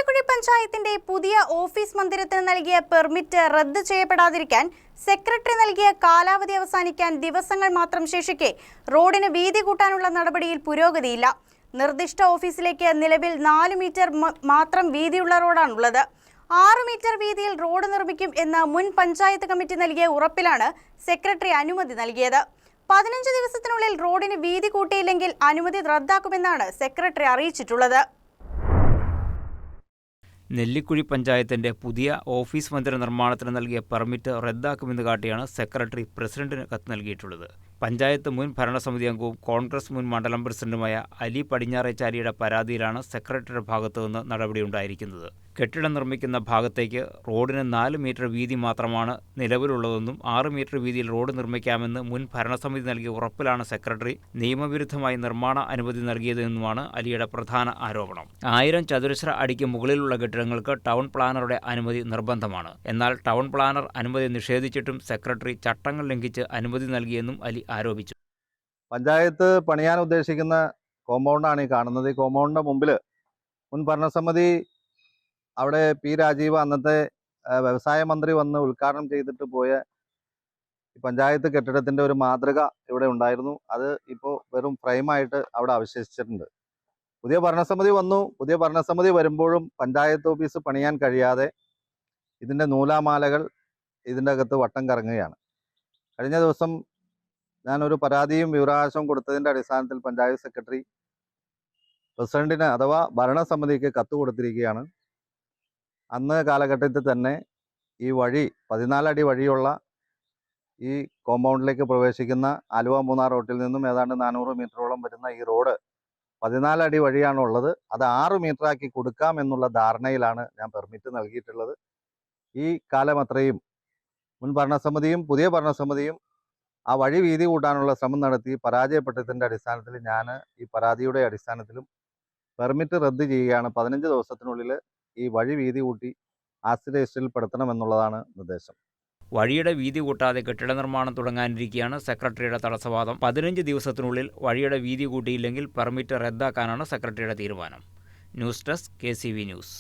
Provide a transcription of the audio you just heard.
നെല്ലിക്കുഴി പഞ്ചായത്തിന്റെ പുതിയ ഓഫീസ് മന്ദിരത്തിന് നൽകിയ പെർമിറ്റ് റദ്ദ് ചെയ്യപ്പെടാതിരിക്കാൻ സെക്രട്ടറി നൽകിയ കാലാവധി അവസാനിക്കാൻ ദിവസങ്ങൾ മാത്രം ശേഷിക്കെ റോഡിന് വീതി കൂട്ടാനുള്ള നടപടിയിൽ പുരോഗതിയില്ല. നിർദ്ദിഷ്ട ഓഫീസിലേക്ക് നിലവിൽ 4 മീറ്റർ മാത്രം വീതിയുള്ള റോഡാണുള്ളത്. 6 മീറ്റർ വീതിയിൽ റോഡ് നിർമ്മിക്കും എന്ന മുൻ പഞ്ചായത്ത് കമ്മിറ്റി നൽകിയ ഉറപ്പിലാണ് സെക്രട്ടറി അനുമതി നൽകിയത്. 15 ദിവസത്തിനുള്ളിൽ റോഡിന് വീതി കൂട്ടിയില്ലെങ്കിൽ അനുമതി റദ്ദാക്കുമെന്നാണ് സെക്രട്ടറി അറിയിച്ചിട്ടുള്ളത്. നെല്ലിക്കുഴി പഞ്ചായത്തിന്റെ പുതിയ ഓഫീസ് മന്ദിര നിർമ്മാണത്തിന് നൽകിയ പെർമിറ്റ് റദ്ദാക്കുമെന്ന് കാട്ടിയാണ് സെക്രട്ടറി പ്രസിഡന്റിന് കത്ത് നൽകിയിട്ടുള്ളത്. പഞ്ചായത്ത് മുൻ ഭരണസമിതി അംഗവും കോൺഗ്രസ് മുൻ മണ്ഡലം പ്രസിഡന്റുമായ അലി പടിഞ്ഞാറേച്ചാലിയുടെ പരാതിയിലാണ് സെക്രട്ടറിയുടെ ഭാഗത്തു നിന്ന് നടപടിയുണ്ടായിരിക്കുന്നത്. കെട്ടിടം നിർമ്മിക്കുന്ന ഭാഗത്തേക്ക് റോഡിന് 4 മീറ്റർ വീതി മാത്രമാണ് നിലവിലുള്ളതെന്നും 6 മീറ്റർ വീതിയിൽ റോഡ് നിർമ്മിക്കാമെന്ന് മുൻ ഭരണസമിതി നൽകിയ ഉറപ്പിലാണ് സെക്രട്ടറി നിയമവിരുദ്ധമായി നിർമ്മാണ അനുമതി നൽകിയതെന്നുമാണ് അലിയുടെ പ്രധാന ആരോപണം. 1000 ചതുരശ്ര അടിക്ക് മുകളിലുള്ള കെട്ടിടങ്ങൾക്ക് ടൗൺ പ്ലാനറുടെ അനുമതി നിർബന്ധമാണ്. എന്നാൽ ടൗൺ പ്ലാനർ അനുമതി നിഷേധിച്ചിട്ടും സെക്രട്ടറി ചട്ടങ്ങൾ ലംഘിച്ച് അനുമതി നൽകിയെന്നും അലി ആരോപിച്ചു. പഞ്ചായത്ത് പണിയാൻ ഉദ്ദേശിക്കുന്ന കോമ്പൗണ്ടാണ് ഈ കാണുന്നത്. ഈ കോമ്പൗണ്ടിന്റെ മുമ്പിൽ മുൻ ഭരണസമിതി അവിടെ പി രാജീവ് അന്നത്തെ വ്യവസായ മന്ത്രി വന്ന് ഉദ്ഘാടനം ചെയ്തിട്ട് പോയ പഞ്ചായത്ത് കെട്ടിടത്തിന്റെ ഒരു മാതൃക ഇവിടെ ഉണ്ടായിരുന്നു. അത് ഇപ്പോൾ വെറും ഫ്രെയിമായിട്ട് അവിടെ അവശേഷിച്ചിട്ടുണ്ട്. പുതിയ ഭരണസമിതി വന്നു. പുതിയ ഭരണസമിതി വരുമ്പോഴും പഞ്ചായത്ത് ഓഫീസ് പണിയാൻ കഴിയാതെ ഇതിൻ്റെ നൂലാമാലകൾ ഇതിൻ്റെ അകത്ത് വട്ടം കറങ്ങുകയാണ്. കഴിഞ്ഞ ദിവസം ഞാനൊരു പരാതിയും വിവരാവകാശവും കൊടുത്തതിൻ്റെ അടിസ്ഥാനത്തിൽ പഞ്ചായത്ത് സെക്രട്ടറി പ്രസിഡന്റിന് അഥവാ ഭരണസമിതിക്ക് കത്ത് കൊടുത്തിരിക്കുകയാണ്. അന്ന് കാലഘട്ടത്തിൽ തന്നെ ഈ വഴി 14 അടി വഴിയുള്ള ഈ കോമ്പൗണ്ടിലേക്ക് പ്രവേശിക്കുന്ന ആലുവ മൂന്നാർ റോട്ടിൽ നിന്നും ഏതാണ്ട് 400 മീറ്ററോളം വരുന്ന ഈ റോഡ് 14 അടി വഴിയാണുള്ളത്. അത് 6 മീറ്ററാക്കി കൊടുക്കാം എന്നുള്ള ധാരണയിലാണ് ഞാൻ പെർമിറ്റ് നൽകിയിട്ടുള്ളത്. ഈ കാലം അത്രയും മുൻ ഭരണസമിതിയും പുതിയ ഭരണസമിതിയും ആ വഴി വീതി കൂട്ടാനുള്ള ശ്രമം നടത്തി പരാജയപ്പെട്ടതിൻ്റെ അടിസ്ഥാനത്തിൽ ഞാൻ ഈ പരാതിയുടെ അടിസ്ഥാനത്തിലും പെർമിറ്റ് റദ്ദ് ചെയ്യുകയാണ്. 15 ദിവസത്തിനുള്ളിൽ ഈ വഴി വീതി കൂട്ടി ആസ്തി രജിസ്റ്ററിൽ പെടുത്തണമെന്നുള്ളതാണ് നിർദ്ദേശം. വഴിയുടെ വീതി കൂട്ടാതെ കെട്ടിട നിർമ്മാണം തുടങ്ങാനിരിക്കെയാണ് സെക്രട്ടറിയുടെ തടസ്സവാദം. 15 ദിവസത്തിനുള്ളിൽ വഴിയുടെ വീതി കൂട്ടിയില്ലെങ്കിൽ പെർമിറ്റ് റദ്ദാക്കാനാണ് സെക്രട്ടറിയുടെ തീരുമാനം. News desk KCV news.